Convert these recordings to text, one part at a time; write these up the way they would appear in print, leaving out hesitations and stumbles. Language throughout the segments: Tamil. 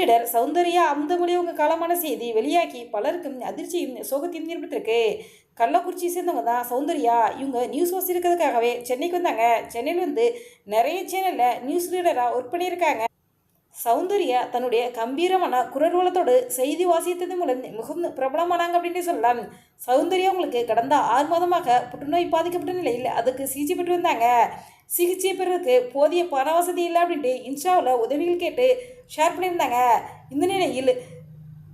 நடிகர் சௌந்தர்யா அமுதமொழி அவங்க காலமான செய்தி வெளியாகி பலருக்கும் அதிர்ச்சியும் சோகத்தையும் ஏற்படுத்திருக்கு. கள்ளக்குறிச்சி சேர்ந்தவங்க தான் சௌந்தர்யா. இவங்க நியூஸ் வாசிக்கிறதுக்காகவே சென்னைக்கு வந்தாங்க. சென்னையில் வந்து நிறைய சேனலில் நியூஸ் ரீடராக ஒர்க் பண்ணியிருக்காங்க. சௌந்தர்யா தன்னுடைய கம்பீரமான குரல் வளத்தோடு செய்தி வாசித்தது மூலம் மிகவும் பிரபலமானாங்க அப்படின்னு சொல்லலாம். சௌந்தர்யா உங்களுக்கு கடந்த 6 மாதமாக புற்றுநோய் பாதிக்கப்பட்ட நிலையில் அதுக்கு சிகிச்சை பெற்று வந்தாங்க. சிகிச்சை பெறுவதற்கு போதிய பண வசதி இல்லை அப்படின்ட்டு இன்ஸ்டாவில் உதவிகள் கேட்டு ஷேர் பண்ணியிருந்தாங்க. இந்த நிலையில்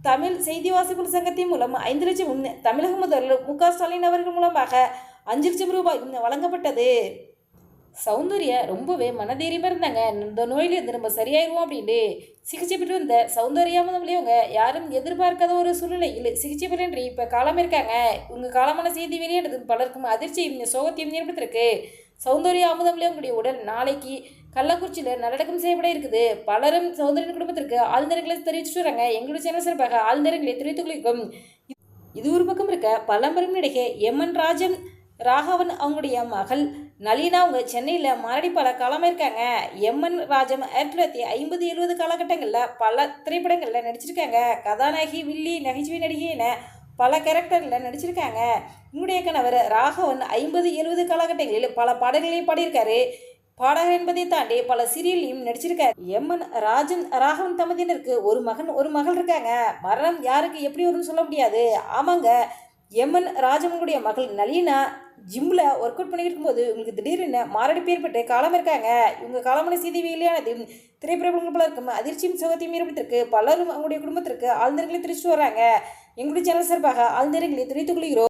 தமிழ் செய்தி வாசிப்பு சங்கத்தின் மூலம் 5 லட்சம், தமிழக முதல்வர் மு.க.ஸ்டாலின் அவர்கள் மூலமாக 5 லட்சம் ரூபாய் வழங்கப்பட்டது. சௌந்தர்யா ரொம்பவே மனதைரியமாக இருந்தாங்க. இந்த நோயிலிருந்து நம்ம சரியாயிருவோம் அப்படின்ட்டு சிகிச்சை பெற்று வந்த சௌந்தர்யா முதலியவங்க யாரும் எதிர்பார்க்காத ஒரு சூழ்நிலையில் சிகிச்சை பெறன்றி இப்போ காலம் இருக்காங்க. இவங்க காலமான செய்தி வெளியானது பலருக்கும் அதிர்ச்சியும் சோகத்தையும் ஏற்படுத்திருக்கு. சௌந்தர்யா அமுதமொழியவங்களுடைய உடல் நாளைக்கு கள்ளக்குறிச்சியில் நல்லடக்கம் செய்யப்பட இருக்குது. பலரும் சௌந்தர்யா குடும்பத்திற்கு ஆழ்ந்தரங்களை தெரிவிச்சுட்டு வராங்க. எங்களுடைய சேனல் சார்பாக ஆழ்ந்தரங்களை தெரிவித்துக் கொள்கிறோம். இது ஒரு பக்கம் இருக்க பழம்பெரும் நடிகை எம்.என். ராகவன் அவங்களுடைய மகள் நளினா அவங்க சென்னையில் மாரடைப்பால் காலமாக இருக்காங்க. எம்.என். ராஜம் 1950-70 காலகட்டங்களில் பல திரைப்படங்களில் நடிச்சிருக்காங்க. கதாநாயகி, வில்லி, நகைச்சுவை நடிகை என பல கேரக்டரில் நடிச்சிருக்காங்க. இவங்களுடைய கணவர் ராகவன் 50-70 காலகட்டங்களில் பல பாடல்களை பாடியிருக்காரு. பாடகர் என்பதை தாண்டி பல சீரியல்லையும் நடிச்சிருக்காரு. எம்.என். ராகவன் தம்பதியினருக்கு ஒரு மகன் ஒரு மகள் இருக்காங்க. மரணம் யாருக்கு எப்படி வரும்னு சொல்ல முடியாது. ஆமாங்க, எம்.என். ராஜமனுடைய மகள் நளினா ஜிம்மில் ஒர்க் அவுட் பண்ணிட்டு இருக்கும்போது இவங்களுக்கு திடீர்னு மாரடைப்பு ஏற்பட்டு காலம் இருக்காங்க. இவங்க காலமான செய்தி வெளியானது திரைப்பிரபலங்கள் பலருக்கும் அதிர்ச்சியும் சோகத்தையும் ஏற்படுத்திருக்கு. பலரும் அவங்களுடைய குடும்பத்திற்கு ஆழ்ந்தரங்களை தெரிவிச்சுட்டு வராங்க. எங்களுடைய சேனல் சார்பாக ஆழ்ந்தரங்களை தெரிவித்துக் கொள்கிறோம்.